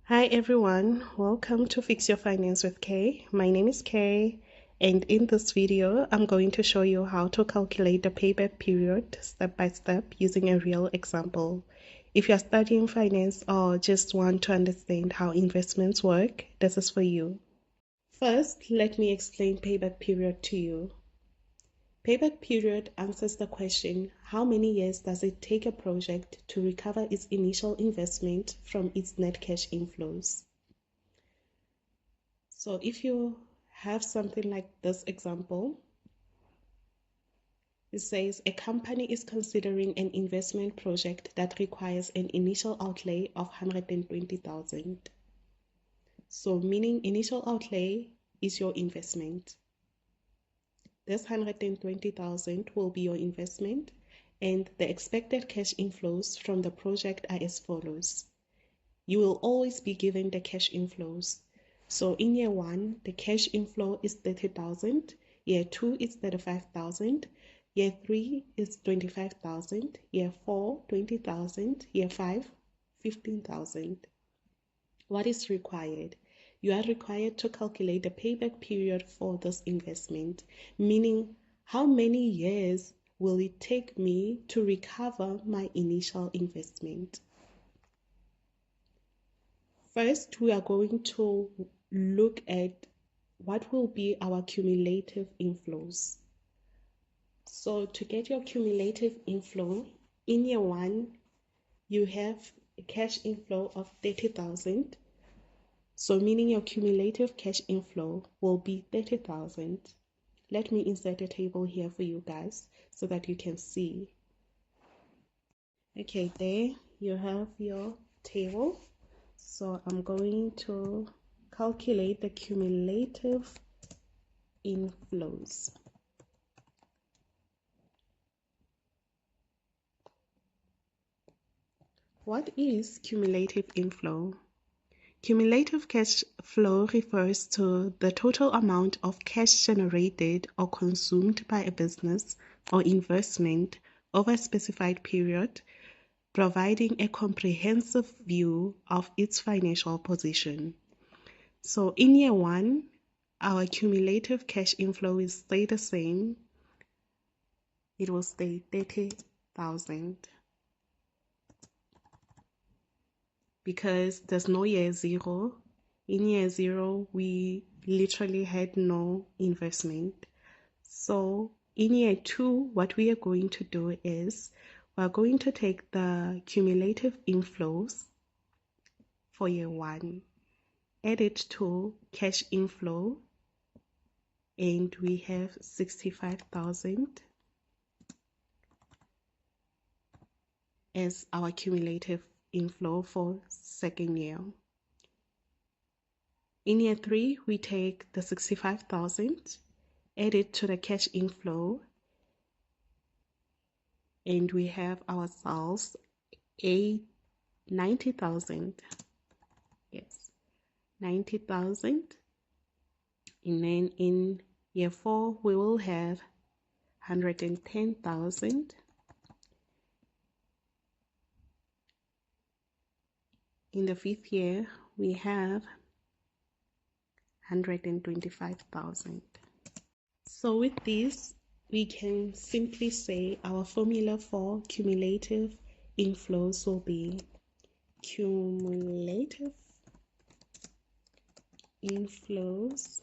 Hi everyone, welcome to Fix Your Finance with Kay. My name is Kay, and in this video I'm going to show you how to calculate the payback period step by step using a real example. If you're studying finance or just want to understand how investments work, this is for you. First, let me explain payback period to you. Payback period answers the question, how many years does it take a project to recover its initial investment from its net cash inflows? So if you have something like this example, it says a company is considering an investment project that requires an initial outlay of 120,000. So meaning initial outlay is your investment. This 120,000 will be your investment, and the expected cash inflows from the project are as follows. You will always be given the cash inflows. So in year 1, the cash inflow is 30,000, year 2 is 35,000, year 3 is 25,000, year 4, 20,000, year 5, 15,000. What is required? You are required to calculate the payback period for this investment, meaning how many years will it take me to recover my initial investment. First, we are going to look at what will be our cumulative inflows. So to get your cumulative inflow, in year 1, you have a cash inflow of 30,000. So meaning your cumulative cash inflow will be 30,000. Let me insert a table here for you guys so that you can see. Okay, there you have your table. So I'm going to calculate the cumulative inflows. What is cumulative inflow? Cumulative cash flow refers to the total amount of cash generated or consumed by a business or investment over a specified period, providing a comprehensive view of its financial position. So in year 1, our cumulative cash inflow will stay the same. It will stay 30,000. Because there's no year 0. In year 0, we literally had no investment. So in year 2, what we are going to do is we're going to take the cumulative inflows for year 1, add it to cash inflow, and we have 65,000 as our cumulative inflow for second year. In year 3, we take the 65,000, add it to the cash inflow, and we have ourselves a 90,000. Yes, 90,000. And then in year 4, we will have 110,000. In the 5th year, we have 125,000. So with this, we can simply say our formula for cumulative inflows will be cumulative inflows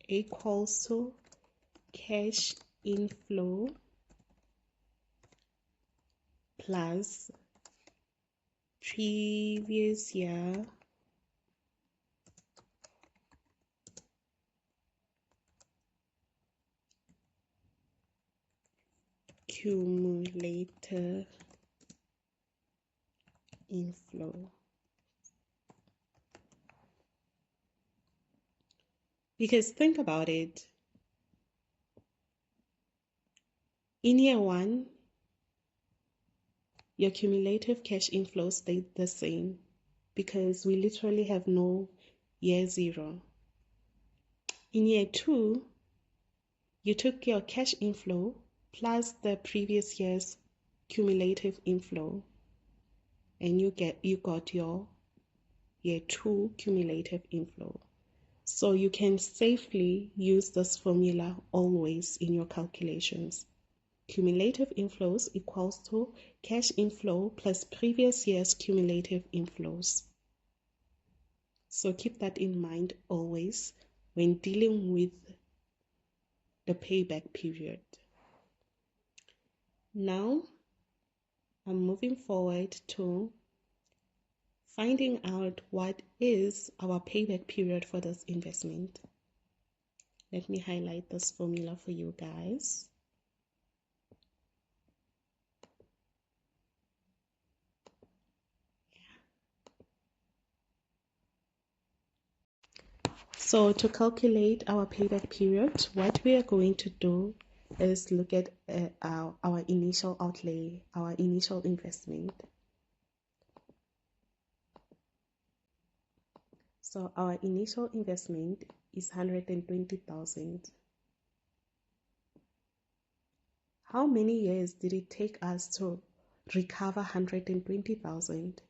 equals to cash inflow plus previous year cumulative inflow. Because think about it, in year 1, your cumulative cash inflow stayed the same because we literally have no year 0. In year 2, you took your cash inflow plus the previous year's cumulative inflow, and you got your year 2 cumulative inflow. So you can safely use this formula always in your calculations. Cumulative inflows equals to cash inflow plus previous year's cumulative inflows. So keep that in mind always when dealing with the payback period. Now, I'm moving forward to finding out what is our payback period for this investment. Let me highlight this formula for you guys. So to calculate our payback period, what we are going to do is look at our initial outlay, our initial investment. So our initial investment is 120,000. How many years did it take us to recover 120,000?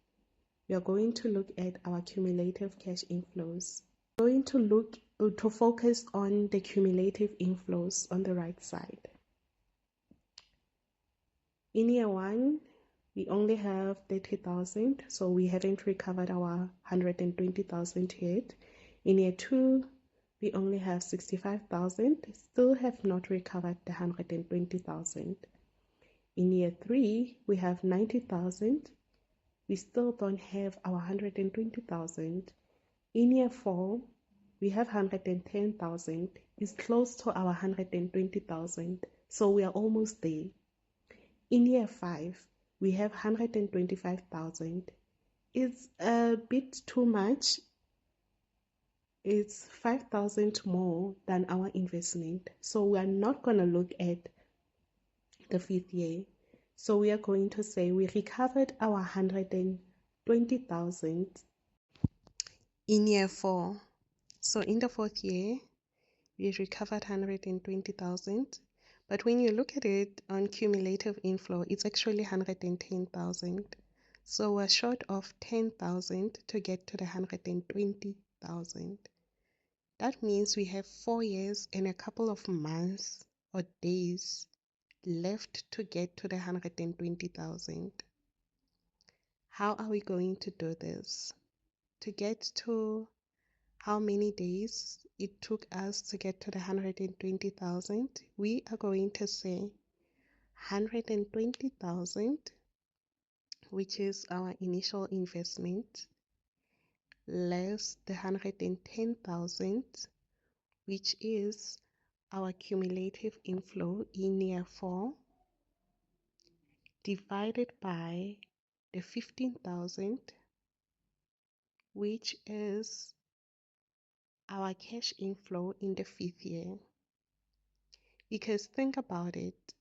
We are going to look at our cumulative cash inflows. We're going to look to focus on the cumulative inflows on the right side. In year 1, we only have 30,000, so we haven't recovered our 120,000 yet. In year 2, we only have 65,000, still have not recovered the 120,000. In year 3, we have 90,000, we still don't have our 120,000. In year 4, we have 110,000, it's close to our 120,000, so we are almost there. In year 5, we have 125,000. It's a bit too much. It's 5,000 more than our investment. So we are not going to look at the 5th year. So we are going to say we recovered our 120,000 in year 4. So in the 4th year, we recovered 120,000. But when you look at it on cumulative inflow, it's actually 110,000. So we're short of 10,000 to get to the 120,000. That means we have 4 years and a couple of months or days left to get to the 120,000. How are we going to do this? To get to how many days it took us to get to the 120,000, we are going to say 120,000, which is our initial investment, less the 110,000, which is our cumulative inflow in year 4, divided by the 15,000, which is our cash inflow in the 5th year. Because think about it,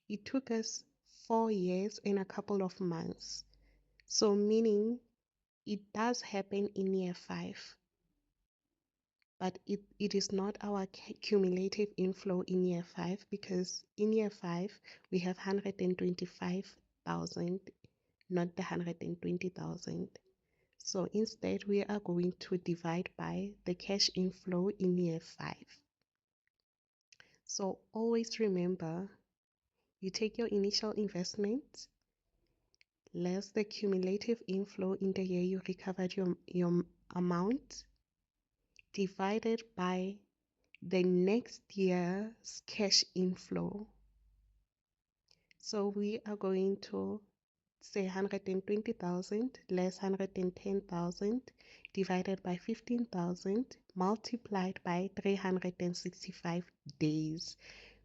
it took us 4 years and a couple of months. So meaning it does happen in year 5, but it is not our cumulative inflow in year 5, because in year 5 we have 125,000, not the 120,000. So instead we are going to divide by the cash inflow in year 5. So always remember, you take your initial investment less the cumulative inflow in the year you recovered your amount, divided by the next year's cash inflow. So we are going to say 120,000 less 110,000 divided by 15,000 multiplied by 365 days.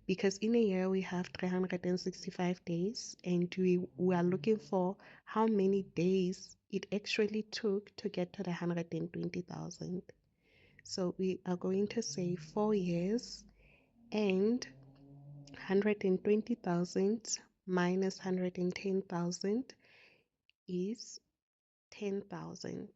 Because in a year we have 365 days, and we are looking for how many days it actually took to get to the 120,000. So we are going to say 4 years and 120,000 minus 110,000 is 10,000.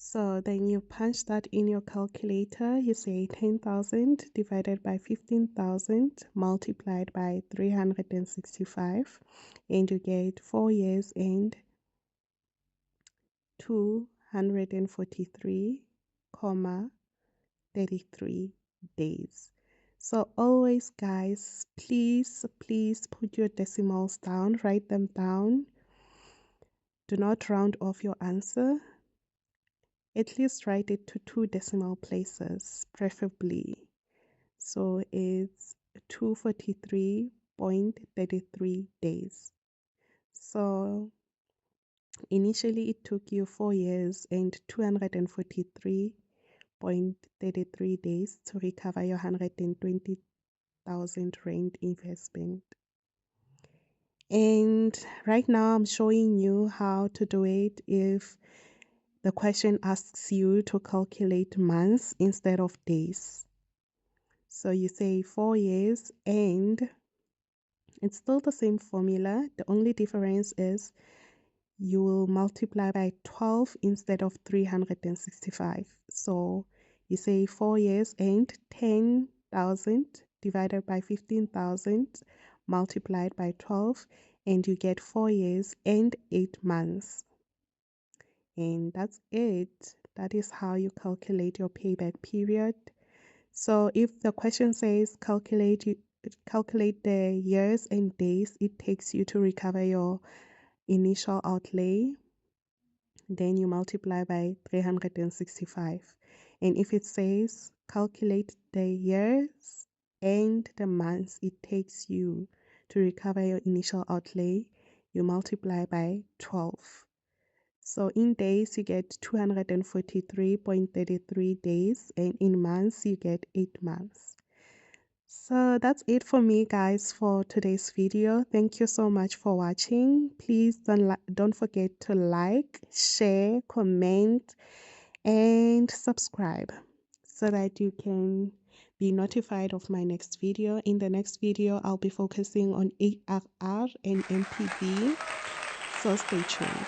So then you punch that in your calculator. You say 10,000 divided by 15,000 multiplied by 365, and you get 4 years and 243,33 days. So always, guys, please put your decimals down, write them down. Do not round off your answer. At least write it to 2 decimal places, preferably. So it's 243.33 days. So initially it took you 4 years and 243.33 days to recover your 120,000 rand investment. And right now I'm showing you how to do it if the question asks you to calculate months instead of days. So you say 4 years and it's still the same formula. The only difference is you will multiply by 12 instead of 365. So you say 4 years and 10,000 divided by 15,000 multiplied by 12, and you get 4 years and 8 months. And that's it. That is how you calculate your payback period. So if the question says calculate the years and days it takes you to recover your initial outlay, then you multiply by 365. And if it says calculate the years and the months it takes you to recover your initial outlay, you multiply by 12. So in days, you get 243.33 days, and in months, you get 8 months. So that's it for me, guys, for today's video. Thank you so much for watching. Please don't forget to like, share, comment, and subscribe so that you can be notified of my next video. In the next video, I'll be focusing on ARR and MPV. So stay tuned.